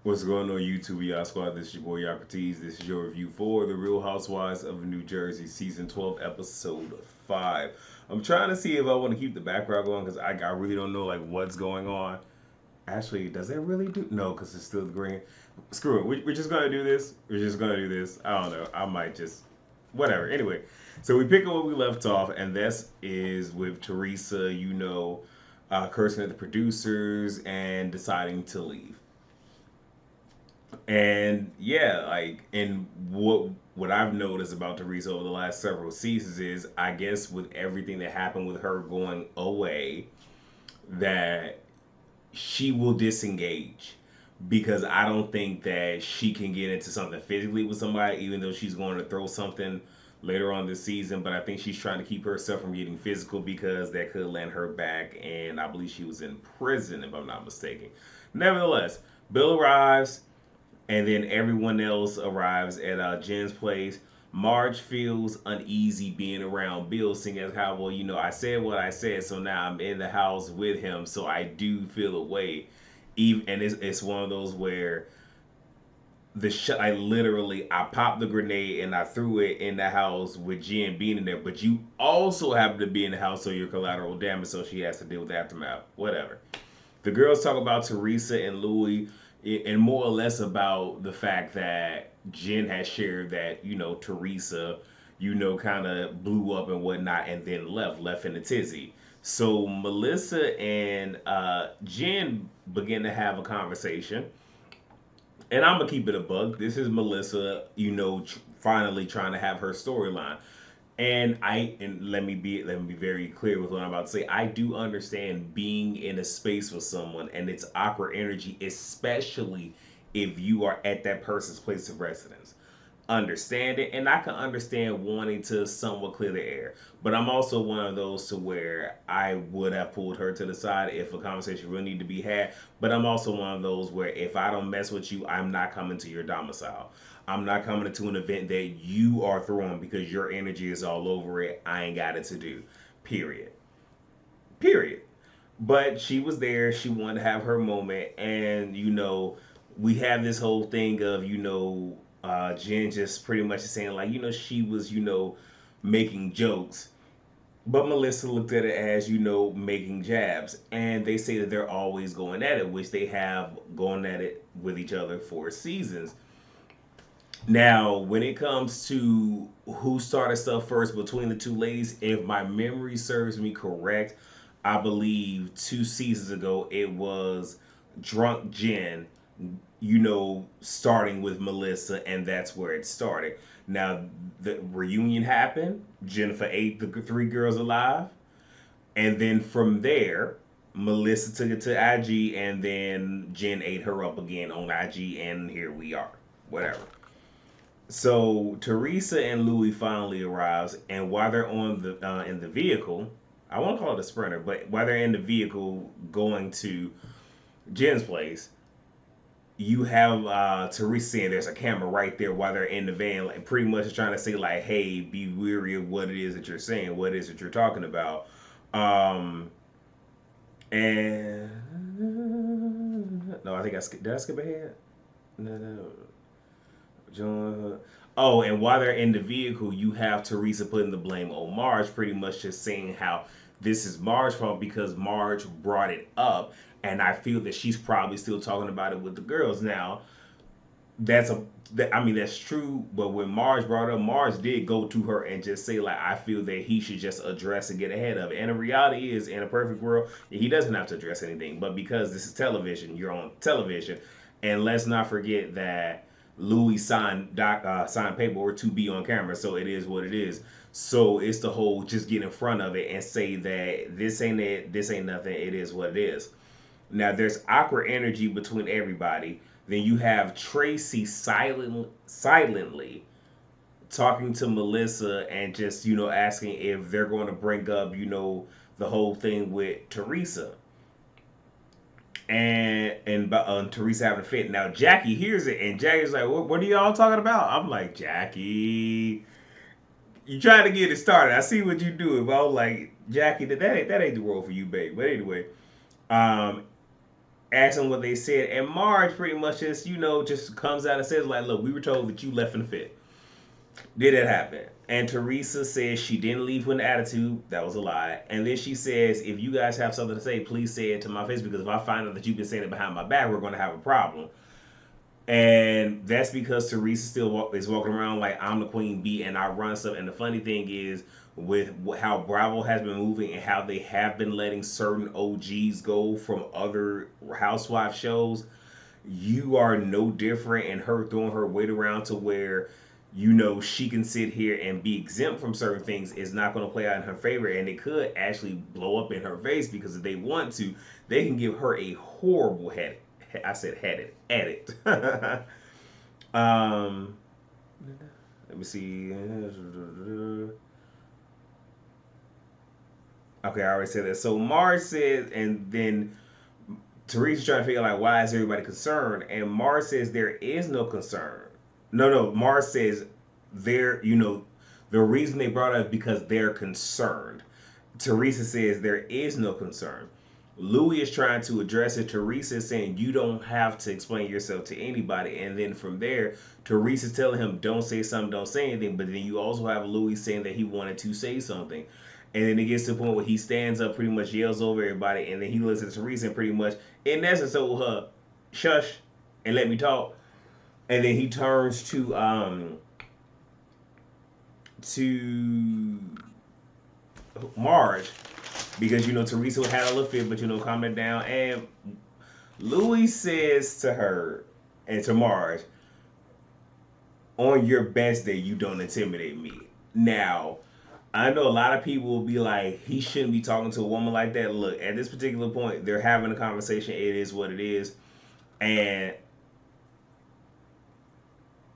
What's going on, YouTube? Y'all squad. This is your boy Yocrates. This is your review for The Real Housewives of New Jersey, season 12, episode 5. I'm trying to see if I want to keep the background going because I really don't know like what's going on. Actually, does it really do? No, because it's still green. Screw it. We're just gonna do this. We're just gonna do this. I don't know. I might just whatever. Anyway, so we pick up where we left off, and this is with Teresa. Cursing at the producers and deciding to leave. And yeah, and what I've noticed about Teresa over the last several seasons is, I guess, with everything that happened with her going away, that she will disengage because I don't think that she can get into something physically with somebody, even though she's going to throw something later on this season. But I think she's trying to keep herself from getting physical because that could land her back. And I believe she was in prison, if I'm not mistaken. Nevertheless, Bill arrives and then everyone else arrives at Jen's place. Marge feels uneasy being around Bill, seeing as how, well, I said what I said, so now I'm in the house with him, so I do feel a way. Even and it's one of those where I literally I popped the grenade and I threw it in the house with Jen being in there, but you also happen to be in the house, so you're collateral damage, so she has to deal with the aftermath. Whatever. The girls talk about Teresa and Louie, and more or less about the fact that Jen has shared that, Teresa, kind of blew up and whatnot and then left in a tizzy. So Melissa and Jen begin to have a conversation. And I'm going to keep it a bug. This is Melissa, finally trying to have her storyline. And let me be very clear with what I'm about to say. I do understand being in a space with someone and it's awkward energy, especially if you are at that person's place of residence. Understand it, and I can understand wanting to somewhat clear the air. But I'm also one of those to where I would have pulled her to the side if a conversation really needed to be had. But I'm also one of those where if I don't mess with you, I'm not coming to your domicile. I'm not coming to an event that you are throwing because your energy is all over it. I ain't got it to do. Period. Period. But she was there. She wanted to have her moment. And, we have this whole thing of, Jen just pretty much saying, like, she was, making jokes. But Melissa looked at it as, making jabs. And they say that they're always going at it, which they have gone at it with each other for seasons. Now, when it comes to who started stuff first between the two ladies, if my memory serves me correct, I believe 2 seasons ago it was Drunk Jen, starting with Melissa, and that's where it started. Now, the reunion happened. Jennifer ate the three girls alive. And then from there, Melissa took it to IG, and then Jen ate her up again on IG, and here we are. Whatever. So Teresa and Louie finally arrives, and while they're on the in the vehicle, I won't call it a sprinter, but while they're in the vehicle going to Jen's place, you have Teresa saying there's a camera right there while they're in the van, like pretty much trying to say like, "Hey, be weary of what it is that you're saying, what it is that you're talking about." Um, and no, I think did I skip ahead? No, no. John. Oh, and while they're in the vehicle, you have Teresa putting the blame on Marge, pretty much just saying how this is Marge's fault because Marge brought it up, and I feel that she's probably still talking about it with the girls now. That's a I mean that's true, but when Marge brought it up, Marge did go to her and just say like, I feel that he should just address and get ahead of it. And the reality is, in a perfect world, he doesn't have to address anything, but because this is television, you're on television, and let's not forget that Louis signed paperwork to be on camera, so it is what it is. So it's the whole just get in front of it and say that this ain't it, this ain't nothing. It is what it is. Now there's awkward energy between everybody. Then you have Tracy silently talking to Melissa and just asking if they're going to bring up the whole thing with Teresa and Teresa having a fit. Now Jackie hears it and Jackie's like, "What are y'all talking about?" I'm like, "Jackie, you trying to get it started. I see what you do." But I was like, "Jackie, that ain't the role for you, babe." But anyway, um, asks them what they said, and Marge pretty much just, just comes out and says, like, look, we were told that you left in a fit. Did it happen? And Teresa says she didn't leave with an attitude. That was a lie. And then she says, if you guys have something to say, please say it to my face, because if I find out that you've been saying it behind my back, we're going to have a problem. And that's because Teresa still is walking around like I'm the queen bee and I run stuff. And the funny thing is, with how Bravo has been moving and how they have been letting certain OGs go from other housewife shows, you are no different. And her throwing her weight around to where, she can sit here and be exempt from certain things is not going to play out in her favor. And it could actually blow up in her face, because if they want to, they can give her a horrible headache. I said headed at it. um, Let me see. Okay, I already said that. So Mars says, and then Teresa's trying to figure out, like, why is everybody concerned? And Mars says there is no concern. No. Mars says the reason they brought it up is because they're concerned. Teresa says there is no concern. Louie is trying to address it. Teresa is saying you don't have to explain yourself to anybody. And then from there, Teresa's telling him don't say something, don't say anything. But then you also have Louie saying that he wanted to say something. And then it gets to the point where he stands up, pretty much yells over everybody. And then he looks at Teresa and pretty much, in essence, told her, shush and let me talk. And then he turns to Marge, because Teresa had a little fit, but calm it down. And Louis says to her and to Marge, on your best day, you don't intimidate me. Now, I know a lot of people will be like, he shouldn't be talking to a woman like that. Look, at this particular point, they're having a conversation. It is what it is. And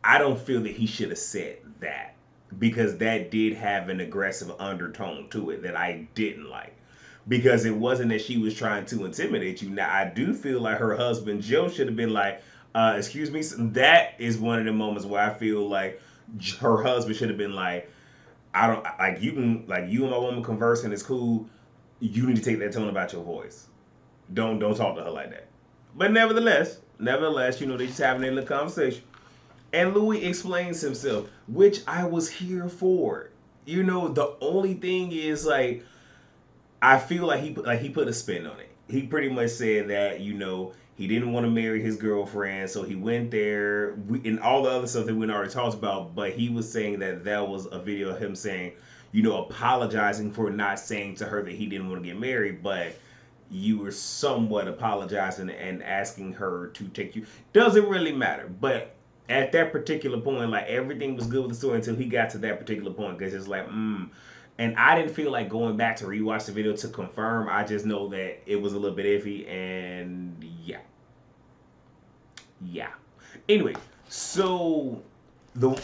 I don't feel that he should have said that, because that did have an aggressive undertone to it that I didn't like. Because it wasn't that she was trying to intimidate you. Now, I do feel like her husband, Joe, should have been like, excuse me. That is one of the moments where I feel like her husband should have been like, I don't, like, you can, like, you and my woman conversing is cool. You need to take that tone about your voice. Don't talk to her like that. But nevertheless, they just having a little conversation. And Louis explains himself, which I was here for. The only thing is, like, I feel like he put a spin on it. He pretty much said that, he didn't want to marry his girlfriend, so he went there, and all the other stuff that we already talked about. But he was saying that was a video of him saying, apologizing for not saying to her that he didn't want to get married, but you were somewhat apologizing and asking her to take you. Doesn't really matter, but at that particular point, like, everything was good with the story until he got to that particular point, because it's like, And I didn't feel like going back to rewatch the video to confirm. I just know that it was a little bit iffy, and yeah. Anyway, so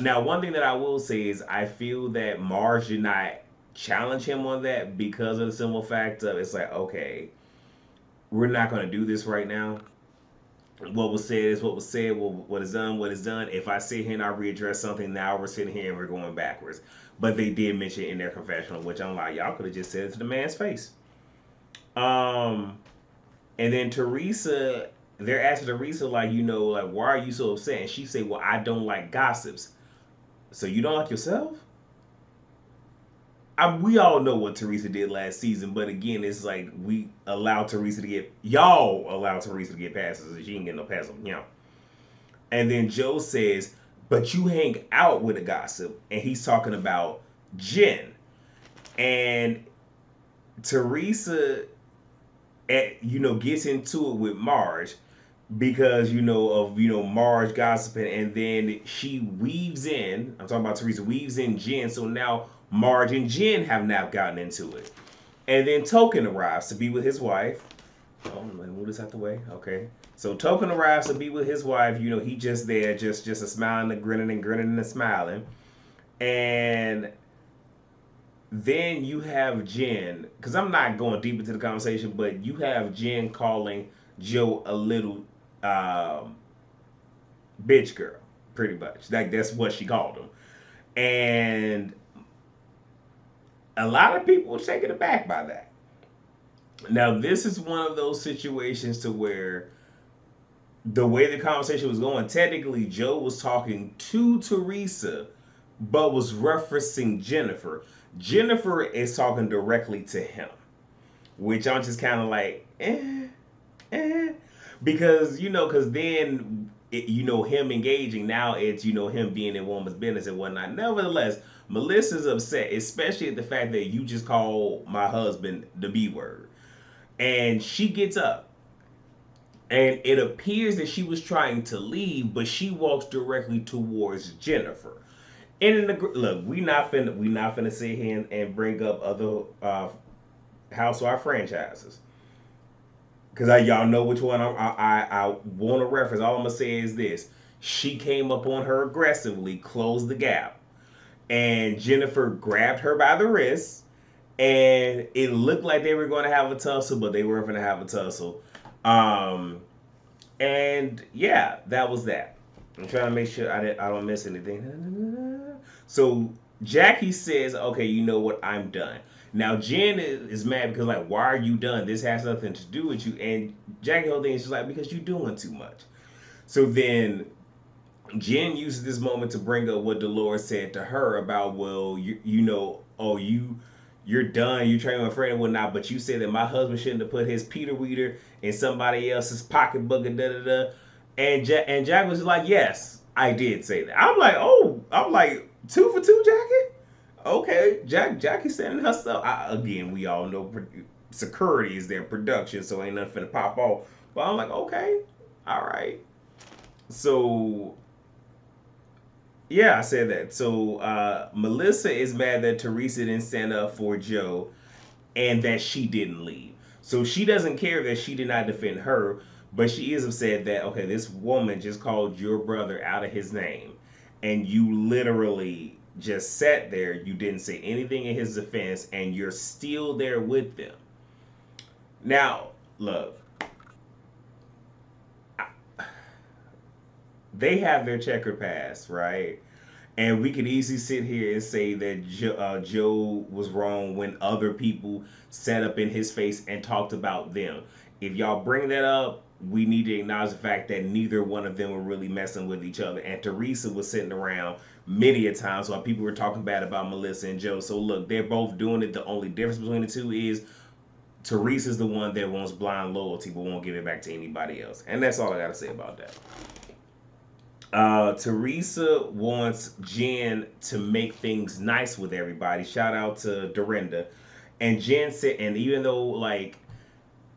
now one thing that I will say is I feel that Marge did not challenge him on that, because of the simple fact of, it's like, okay, we're not going to do this right now. What was said is what was said. What is done, what is done. If I sit here and I readdress something, now we're sitting here and we're going backwards. But they did mention it in their confessional, which I'm like, y'all could have just said it to the man's face. And then Teresa, they're asking Teresa, like, like, why are you so upset? And she said, well, I don't like gossips. So you don't like yourself? We all know what Teresa did last season, but again, it's like y'all allow Teresa to get passes, and she ain't getting no pass on y'all. And then Joe says, but you hang out with a gossip, and he's talking about Jen. And Teresa, gets into it with Marge, because of Marge gossiping, and then she weaves in. I'm talking about Teresa weaves in Jen, so now Marge and Jen have now gotten into it. And then Token arrives to be with his wife. Oh, let me move this out the way. Okay. So Token arrives to be with his wife. He just there, just a smiling and grinning and smiling. And then you have Jen, because I'm not going deep into the conversation, but you have Jen calling Joe a little bitch girl, pretty much. Like, that's what she called him. And a lot of people were taken aback by that. Now, this is one of those situations to where the way the conversation was going, technically Joe was talking to Teresa, but was referencing Jennifer. Jennifer is talking directly to him, which I'm just kind of like, eh. Because, because then, him engaging, now it's, him being in woman's business and whatnot. Nevertheless, Melissa's upset, especially at the fact that you just called my husband the B word. And she gets up. And it appears that she was trying to leave, but she walks directly towards Jennifer. And in the look, we not finna sit here and bring up other housewife franchises because y'all know which one I want to reference. All I'm gonna say is this: she came up on her aggressively, closed the gap, and Jennifer grabbed her by the wrist, and it looked like they were going to have a tussle, but they weren't going to have a tussle. Um, and yeah, that was that. I'm trying to make sure I don't miss anything. So Jackie says, "Okay, you know what? I'm done." Now Jen is mad because like, why are you done? This has nothing to do with you. And Jackie whole thing is just like because you're doing too much. So then Jen uses this moment to bring up what Dolores said to her about, well, oh, you're done, you're training my friend and whatnot, but you said that my husband shouldn't have put his Peter Weeder in somebody else's pocketbook and da da da. And Jack was like, yes, I did say that. I'm like, two for two, Jackie. Okay, Jackie sending her stuff. Again, we all know security is their production, so ain't nothing finna pop off. But I'm like, okay, all right. So yeah, I said that. So Melissa is mad that Teresa didn't stand up for Joe and that she didn't leave. So she doesn't care that she did not defend her, but she is upset that, okay, this woman just called your brother out of his name and you literally just sat there. You didn't say anything in his defense and you're still there with them. Now, look, they have their checker pass, right? And we could easily sit here and say that Joe was wrong when other people sat up in his face and talked about them. If y'all bring that up, we need to acknowledge the fact that neither one of them were really messing with each other. And Teresa was sitting around many a times while people were talking bad about Melissa and Joe. So look, they're both doing it. The only difference between the two is Teresa's the one that wants blind loyalty but won't give it back to anybody else. And that's all I got to say about that. Teresa wants Jen to make things nice with everybody. Shout out to Dorinda. And Jen said, and even though like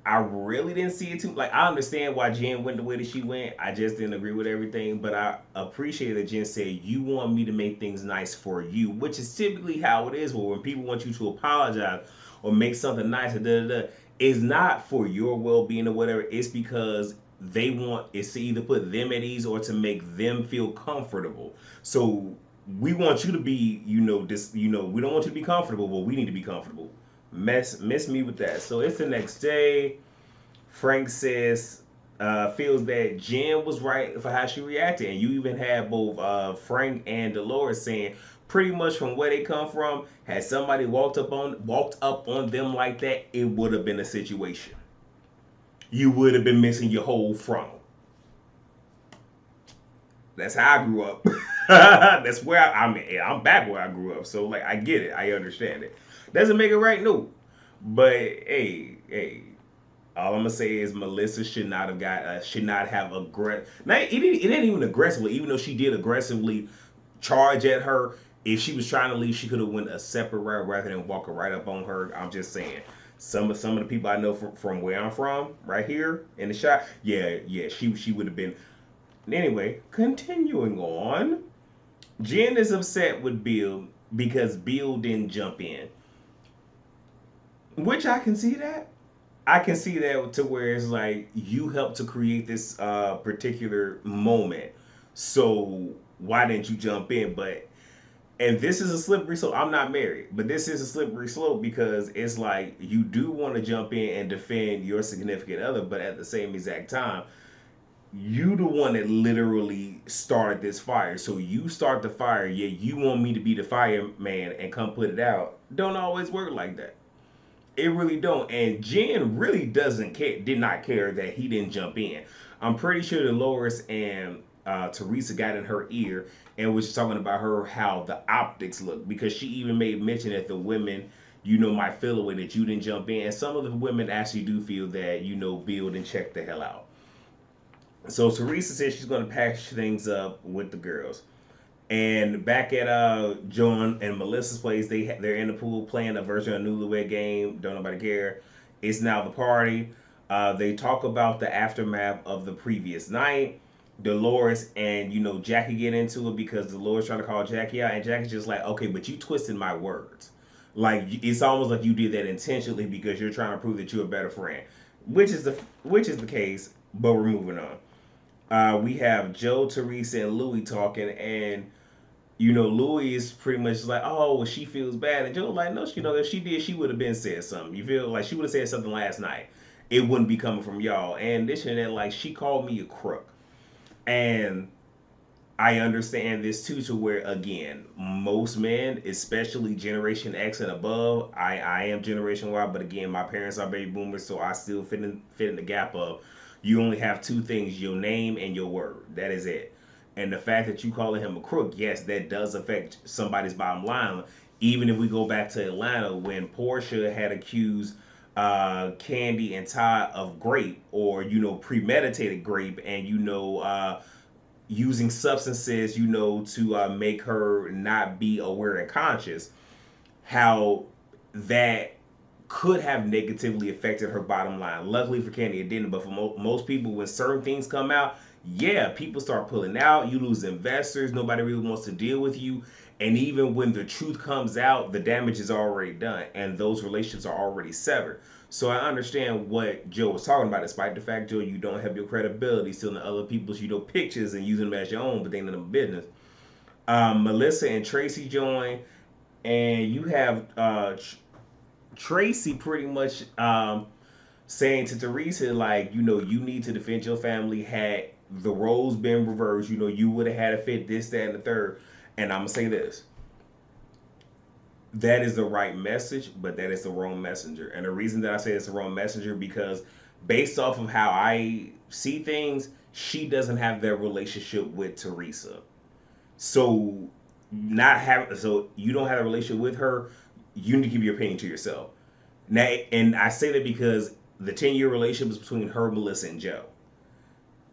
I really didn't see it too, like I understand why Jen went the way that she went. I just didn't agree with everything, but I appreciate that Jen said you want me to make things nice for you, which is typically how it is. Well, when people want you to apologize or make something nice, it's not for your well being or whatever. It's because they want it's to either put them at ease or to make them feel comfortable. So we want you to be, we don't want you to be comfortable, but we need to be comfortable. Miss me with that. So it's the next day. Frank says feels that Jen was right for how she reacted, and you even had both Frank and Dolores saying pretty much from where they come from. Had somebody walked up on them like that, it would have been a situation. You would have been missing your whole frontal. That's how I grew up. That's where I'm back where I grew up. So like I get it. I understand it. Doesn't make it right, no. But hey, all I'm gonna say is Melissa should not have aggressive. It ain't even aggressively. Even though she did aggressively charge at her, if she was trying to leave, she could have went a separate route rather than walking right up on her. I'm just saying. Some of the people I know from where I'm from, right here in the shot, yeah, she would have been. Anyway, continuing on, Jen is upset with Bill because Bill didn't jump in, which I can see that. I can see that to where it's like you helped to create this particular moment, so why didn't you jump in? But and this is a slippery slope. I'm not married, but this is a slippery slope because it's like you do want to jump in and defend your significant other, but at the same exact time, you the one that literally started this fire. So you start the fire, yeah, you want me to be the fireman and come put it out. Don't always work like that. It really don't. And Jen really doesn't care, did not care that he didn't jump in. I'm pretty sure Dolores and Teresa got in her ear and was talking about her how the optics look, because she even made mention that the women, might feel a way that you didn't jump in, and some of the women actually do feel that, build and check the hell out. So Teresa says she's going to package things up with the girls. And back at John and Melissa's place, they're in the pool playing a version of Newlywed Game. Don't nobody care. It's now the party. They talk about the aftermath of the previous night. Dolores and Jackie get into it because Dolores trying to call Jackie out, and Jackie's just like, okay, but you twisted my words. Like it's almost like you did that intentionally because you're trying to prove that you're a better friend, which is the case. But we're moving on. We have Joe, Teresa, and Louie talking, and Louis is pretty much like, oh, well, she feels bad. And Joe's like, no, if she did, she would have been said something. You feel like she would have said something last night. It wouldn't be coming from y'all. And this and that, like, she called me a crook. And I understand this too, to where, again, most men, especially Generation X and above, I am Generation Y, but again, my parents are baby boomers, so I still fit in the gap of you only have two things: your name and your word. That is it. And the fact that you calling him a crook, yes, that does affect somebody's bottom line. Even if we go back to Atlanta, when Portia had accused Candy and Todd of grape, or premeditated grape, and using substances, to make her not be aware and conscious, how that could have negatively affected her bottom line. Luckily for Candy, it didn't. But for most people, when certain things come out, yeah, people start pulling out. You lose investors. Nobody really wants to deal with you. And even when the truth comes out, the damage is already done, and those relationships are already severed. So I understand what Joe was talking about, despite the fact, Joe, you don't have your credibility stealing other people's, pictures and using them as your own, but they ain't none of business. Melissa and Tracy join, and you have Tracy pretty much saying to Teresa, like, you need to defend your family. Had the roles been reversed, you would have had a fit, this, that, and the third. And I'm going to say this: that is the right message, but that is the wrong messenger. And the reason that I say it's the wrong messenger, because based off of how I see things, she doesn't have that relationship with Teresa. So so you don't have a relationship with her, you need to keep your opinion to yourself. Now, and I say that because the 10-year relationship is between her, Melissa, and Joe.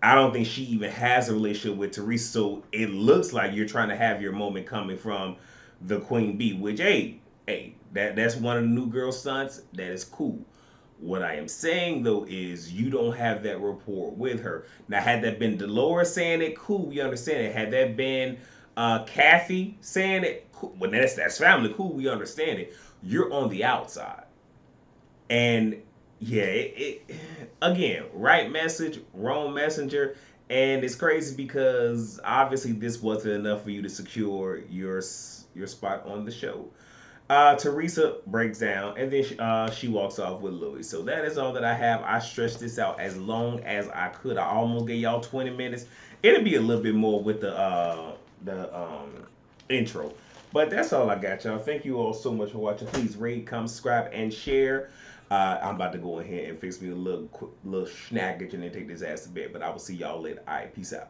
I don't think she even has a relationship with Teresa. So it looks like you're trying to have your moment coming from the Queen Bee, which, hey, that's one of the new girl stunts. That is cool. What I am saying though is you don't have that rapport with her. Now, had that been Dolores saying it, cool, we understand it. Had that been Kathy saying it, cool. Well, that's family, cool, we understand it. You're on the outside. And yeah, again, right message, wrong messenger. And it's crazy because obviously this wasn't enough for you to secure your spot on the show. Teresa breaks down, and then she walks off with Louis. So that is all that I have. I stretched this out as long as I could. I almost gave y'all 20 minutes. It'll be a little bit more with the intro. But that's all I got, y'all. Thank you all so much for watching. Please rate, comment, subscribe, and share. I'm about to go ahead and fix me a little snackage and then take this ass to bed. But I will see y'all later. All right, peace out.